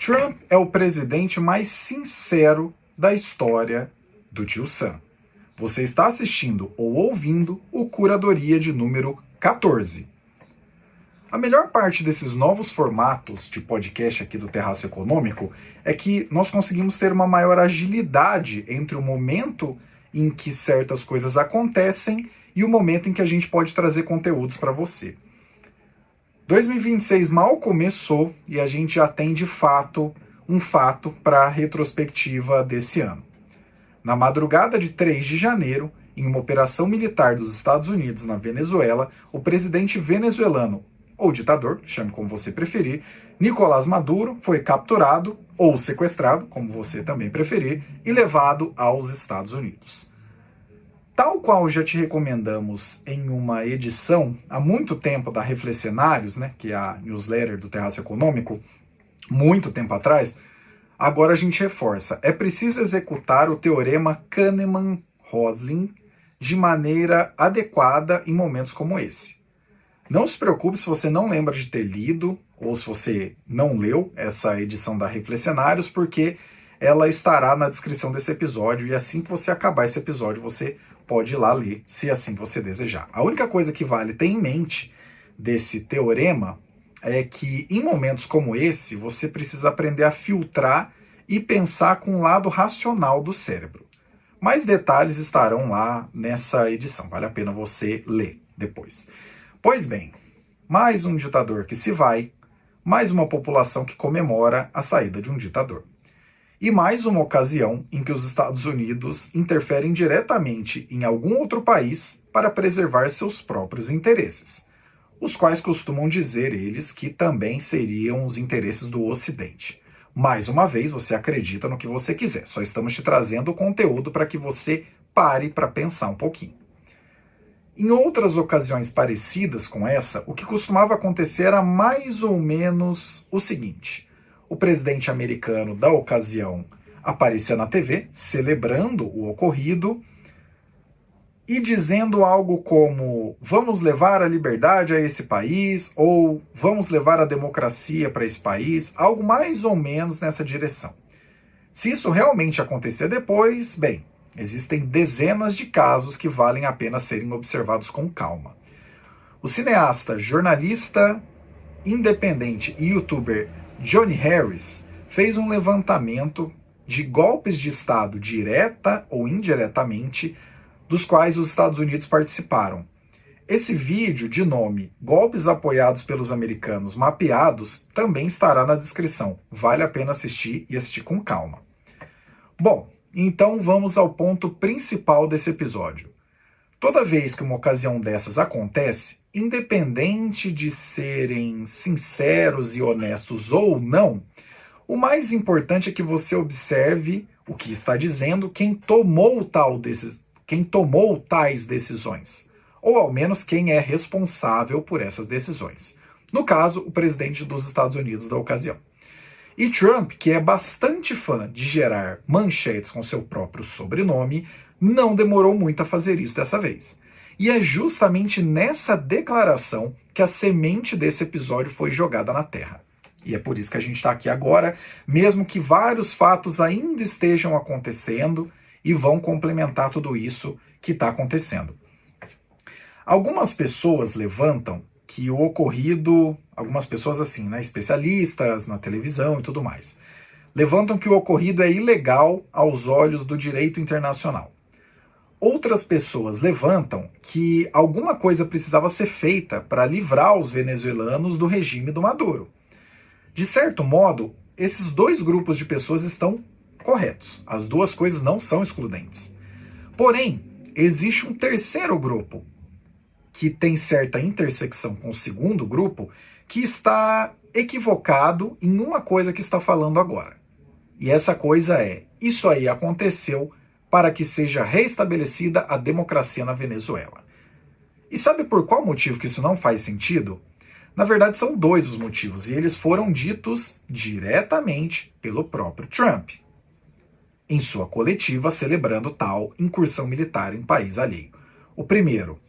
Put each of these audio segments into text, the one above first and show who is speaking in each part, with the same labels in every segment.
Speaker 1: Trump é o presidente mais sincero da história do Tio Sam. Você está assistindo ou ouvindo o Curadoria de número 14. A melhor parte desses novos formatos de podcast aqui do Terraço Econômico é que nós conseguimos ter uma maior agilidade entre o momento em que certas coisas acontecem e o momento em que a gente pode trazer conteúdos para você. 2026 mal começou e a gente já tem de fato um fato para a retrospectiva desse ano. Na madrugada de 3 de janeiro, em uma operação militar dos Estados Unidos na Venezuela, o presidente venezuelano, ou ditador, chame como você preferir, Nicolás Maduro foi capturado, ou sequestrado, como você também preferir, e levado aos Estados Unidos. Tal qual já te recomendamos em uma edição há muito tempo da Reflexionários, que é a newsletter do Terraço Econômico, muito tempo atrás, agora a gente reforça. É preciso executar o teorema Kahneman-Roslin de maneira adequada em momentos como esse. Não se preocupe se você não lembra de ter lido ou se você não leu essa edição da Reflexionários, porque ela estará na descrição desse episódio e assim que você acabar esse episódio você pode ir lá ler, se assim você desejar. A única coisa que vale ter em mente desse teorema é que em momentos como esse, você precisa aprender a filtrar e pensar com o lado racional do cérebro. Mais detalhes estarão lá nessa edição, vale a pena você ler depois. Pois bem, mais um ditador que se vai, mais uma população que comemora a saída de um ditador. E mais uma ocasião em que os Estados Unidos interferem diretamente em algum outro país para preservar seus próprios interesses, os quais costumam dizer eles que também seriam os interesses do Ocidente. Mais uma vez, você acredita no que você quiser, só estamos te trazendo o conteúdo para que você pare para pensar um pouquinho. Em outras ocasiões parecidas com essa, o que costumava acontecer era mais ou menos o seguinte: o presidente americano da ocasião aparecia na TV, celebrando o ocorrido e dizendo algo como vamos levar a liberdade a esse país ou vamos levar a democracia para esse país, algo mais ou menos nessa direção. Se isso realmente acontecer depois, bem, existem dezenas de casos que valem a pena serem observados com calma. O cineasta, jornalista independente e youtuber Johnny Harris fez um levantamento de golpes de Estado direta ou indiretamente dos quais os Estados Unidos participaram. Esse vídeo, de nome Golpes Apoiados pelos Americanos Mapeados, também estará na descrição. Vale a pena assistir e assistir com calma. Bom, então vamos ao ponto principal desse episódio. Toda vez que uma ocasião dessas acontece, independente de serem sinceros e honestos ou não, o mais importante é que você observe o que está dizendo quem tomou tais decisões, ou ao menos quem é responsável por essas decisões. No caso, o presidente dos Estados Unidos da ocasião. E Trump, que é bastante fã de gerar manchetes com seu próprio sobrenome, não demorou muito a fazer isso dessa vez. E é justamente nessa declaração que a semente desse episódio foi jogada na Terra. E é por isso que a gente está aqui agora, mesmo que vários fatos ainda estejam acontecendo e vão complementar tudo isso que está acontecendo. Algumas pessoas levantam que o ocorrido, algumas pessoas assim, especialistas na televisão e tudo mais, levantam que o ocorrido é ilegal aos olhos do direito internacional. Outras pessoas levantam que alguma coisa precisava ser feita para livrar os venezuelanos do regime do Maduro. De certo modo, esses dois grupos de pessoas estão corretos. As duas coisas não são excludentes. Porém, existe um terceiro grupo que tem certa intersecção com o segundo grupo que está equivocado em uma coisa que está falando agora. E essa coisa é: isso aí aconteceu para que seja restabelecida a democracia na Venezuela. E sabe por qual motivo que isso não faz sentido? Na verdade, são dois os motivos, e eles foram ditos diretamente pelo próprio Trump, em sua coletiva celebrando tal incursão militar em país alheio. O primeiro: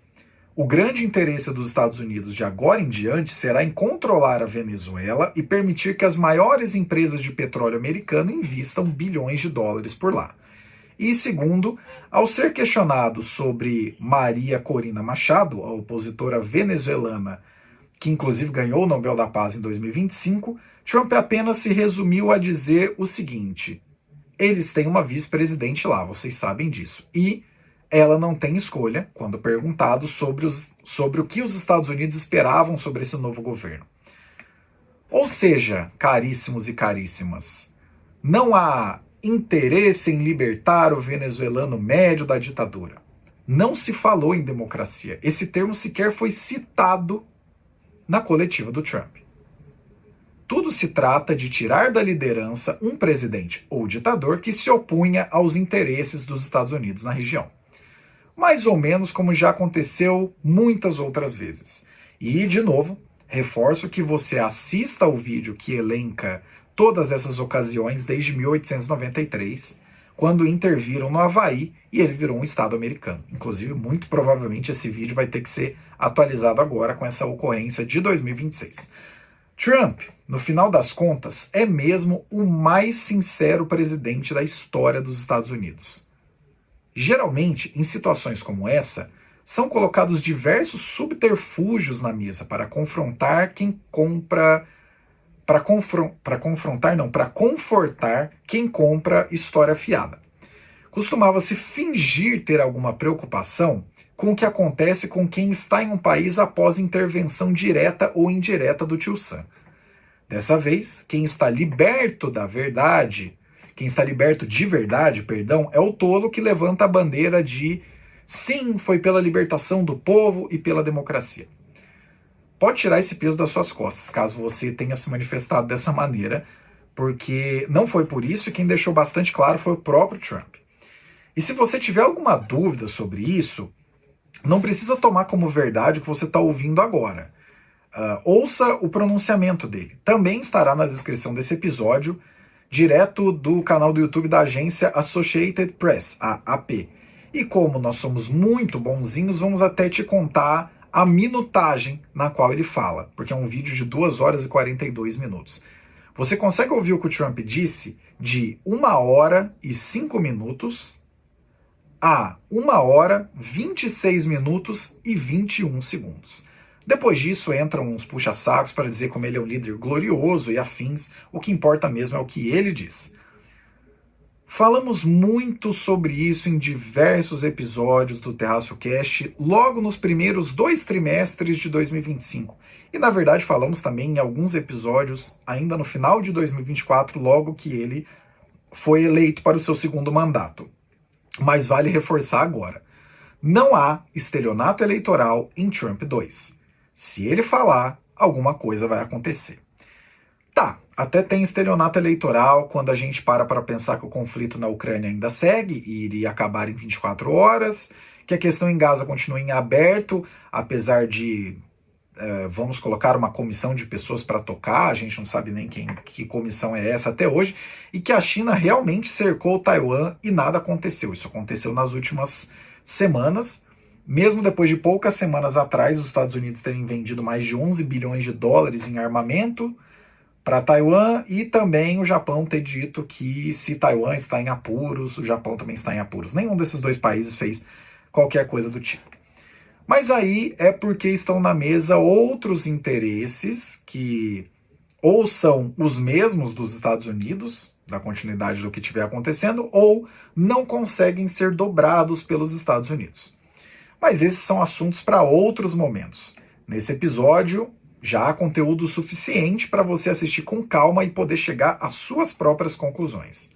Speaker 1: O grande interesse dos Estados Unidos de agora em diante será em controlar a Venezuela e permitir que as maiores empresas de petróleo americano invistam bilhões de dólares por lá. E segundo, ao ser questionado sobre Maria Corina Machado, a opositora venezuelana, que inclusive ganhou o Nobel da Paz em 2025, Trump apenas se resumiu a dizer o seguinte: eles têm uma vice-presidente lá, vocês sabem disso. E ela não tem escolha, quando perguntado sobre o que os Estados Unidos esperavam sobre esse novo governo. Ou seja, caríssimos e caríssimas, não há interesse em libertar o venezuelano médio da ditadura. Não se falou em democracia. Esse termo sequer foi citado na coletiva do Trump. Tudo se trata de tirar da liderança um presidente ou ditador que se opunha aos interesses dos Estados Unidos na região. Mais ou menos como já aconteceu muitas outras vezes. E, de novo, reforço que você assista ao vídeo que elenca todas essas ocasiões desde 1893, quando interviram no Havaí e ele virou um estado americano. Inclusive, muito provavelmente esse vídeo vai ter que ser atualizado agora com essa ocorrência de 2026. Trump, no final das contas, é mesmo o mais sincero presidente da história dos Estados Unidos. Geralmente, em situações como essa, são colocados diversos subterfúgios na mesa para confrontar quem compra. Para confortar quem compra história fiada. Costumava-se fingir ter alguma preocupação com o que acontece com quem está em um país após intervenção direta ou indireta do tio Sam. Dessa vez, quem está liberto de verdade, é o tolo que levanta a bandeira de sim, foi pela libertação do povo e pela democracia. Pode tirar esse peso das suas costas, caso você tenha se manifestado dessa maneira, porque não foi por isso, e quem deixou bastante claro foi o próprio Trump. E se você tiver alguma dúvida sobre isso, não precisa tomar como verdade o que você está ouvindo agora. Ouça o pronunciamento dele. Também estará na descrição desse episódio, direto do canal do YouTube da agência Associated Press, a AP. E como nós somos muito bonzinhos, vamos até te contar a minutagem na qual ele fala, porque é um vídeo de 2 horas e 42 minutos. Você consegue ouvir o que o Trump disse de 1 hora e 5 minutos a 1 hora, 26 minutos e 21 segundos. Depois disso entram uns puxa-sacos para dizer como ele é um líder glorioso e afins, o que importa mesmo é o que ele diz. Falamos muito sobre isso em diversos episódios do Terraço Cast, logo nos primeiros 2 trimestres de 2025. E na verdade falamos também em alguns episódios ainda no final de 2024, logo que ele foi eleito para o seu 2º mandato. Mas vale reforçar agora. Não há estelionato eleitoral em Trump 2. Se ele falar, alguma coisa vai acontecer. Tá, até tem estelionato eleitoral quando a gente para pensar que o conflito na Ucrânia ainda segue e iria acabar em 24 horas, que a questão em Gaza continua em aberto, apesar de, vamos colocar uma comissão de pessoas para tocar, a gente não sabe nem que comissão é essa até hoje, e que a China realmente cercou Taiwan e nada aconteceu. Isso aconteceu nas últimas semanas, mesmo depois de poucas semanas atrás, os Estados Unidos terem vendido mais de 11 bilhões de dólares em armamento para Taiwan, e também o Japão ter dito que se Taiwan está em apuros, o Japão também está em apuros. Nenhum desses 2 países fez qualquer coisa do tipo. Mas aí é porque estão na mesa outros interesses que ou são os mesmos dos Estados Unidos, da continuidade do que estiver acontecendo, ou não conseguem ser dobrados pelos Estados Unidos. Mas esses são assuntos para outros momentos. Nesse episódio, já há conteúdo suficiente para você assistir com calma e poder chegar às suas próprias conclusões.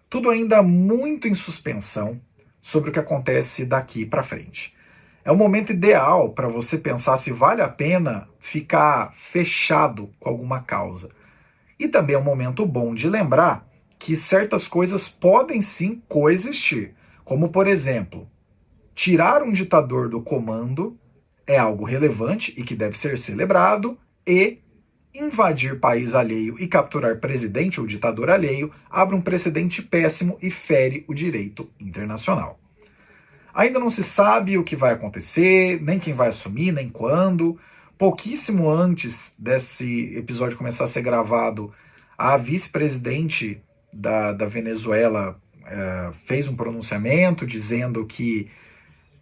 Speaker 1: Tudo ainda muito em suspensão sobre o que acontece daqui para frente. É o momento ideal para você pensar se vale a pena ficar fechado com alguma causa. E também é um momento bom de lembrar que certas coisas podem sim coexistir, como por exemplo, tirar um ditador do comando é algo relevante e que deve ser celebrado, e invadir país alheio e capturar presidente ou ditador alheio abre um precedente péssimo e fere o direito internacional. Ainda não se sabe o que vai acontecer, nem quem vai assumir, nem quando. Pouquíssimo antes desse episódio começar a ser gravado, a vice-presidente da Venezuela fez um pronunciamento dizendo que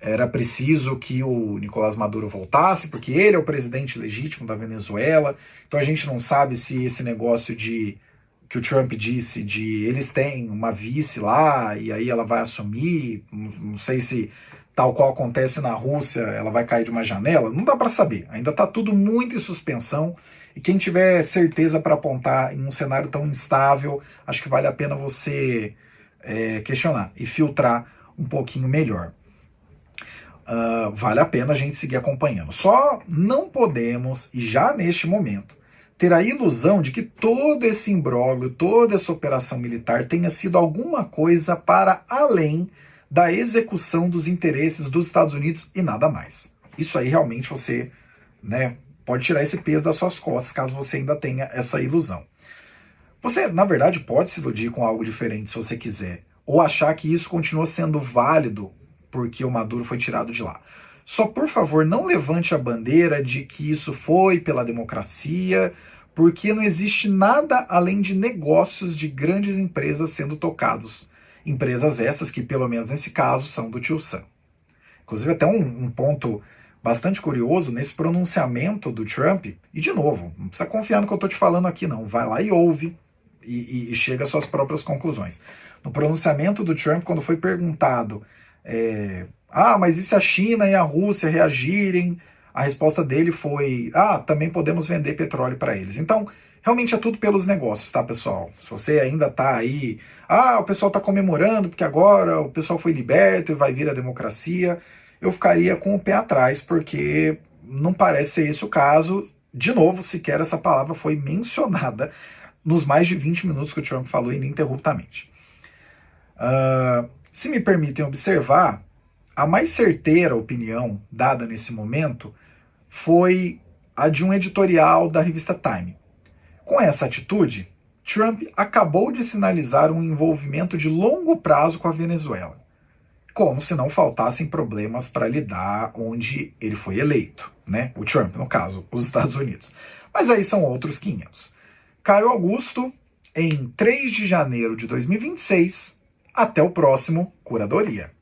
Speaker 1: era preciso que o Nicolás Maduro voltasse, porque ele é o presidente legítimo da Venezuela. Então a gente não sabe se esse negócio de que o Trump disse de eles têm uma vice lá e aí ela vai assumir, não sei se tal qual acontece na Rússia, ela vai cair de uma janela, não dá para saber. Ainda está tudo muito em suspensão e quem tiver certeza para apontar em um cenário tão instável, acho que vale a pena você questionar e filtrar um pouquinho melhor. Vale a pena a gente seguir acompanhando. Só não podemos, e já neste momento, ter a ilusão de que todo esse imbróglio, toda essa operação militar tenha sido alguma coisa para além da execução dos interesses dos Estados Unidos e nada mais. Isso aí realmente você, pode tirar esse peso das suas costas, caso você ainda tenha essa ilusão. Você, na verdade, pode se iludir com algo diferente se você quiser, ou achar que isso continua sendo válido porque o Maduro foi tirado de lá. Só, por favor, não levante a bandeira de que isso foi pela democracia, porque não existe nada além de negócios de grandes empresas sendo tocados. Empresas essas que, pelo menos nesse caso, são do tio Sam. Inclusive, até um ponto bastante curioso nesse pronunciamento do Trump, e de novo, não precisa confiar no que eu estou te falando aqui não, vai lá e ouve e chega às suas próprias conclusões. No pronunciamento do Trump, quando foi perguntado mas e se a China e a Rússia reagirem? A resposta dele foi, também podemos vender petróleo para eles. Então, realmente é tudo pelos negócios, tá, pessoal? Se você ainda tá aí, o pessoal tá comemorando porque agora o pessoal foi liberto e vai vir a democracia, eu ficaria com o pé atrás, porque não parece ser esse o caso. De novo, sequer essa palavra foi mencionada nos mais de 20 minutos que o Trump falou ininterruptamente. Se me permitem observar, a mais certeira opinião dada nesse momento foi a de um editorial da revista Time. Com essa atitude, Trump acabou de sinalizar um envolvimento de longo prazo com a Venezuela, como se não faltassem problemas para lidar onde ele foi eleito, O Trump, no caso, os Estados Unidos. Mas aí são outros 500. Caio Augusto, em 3 de janeiro de 2026, até o próximo Curadoria.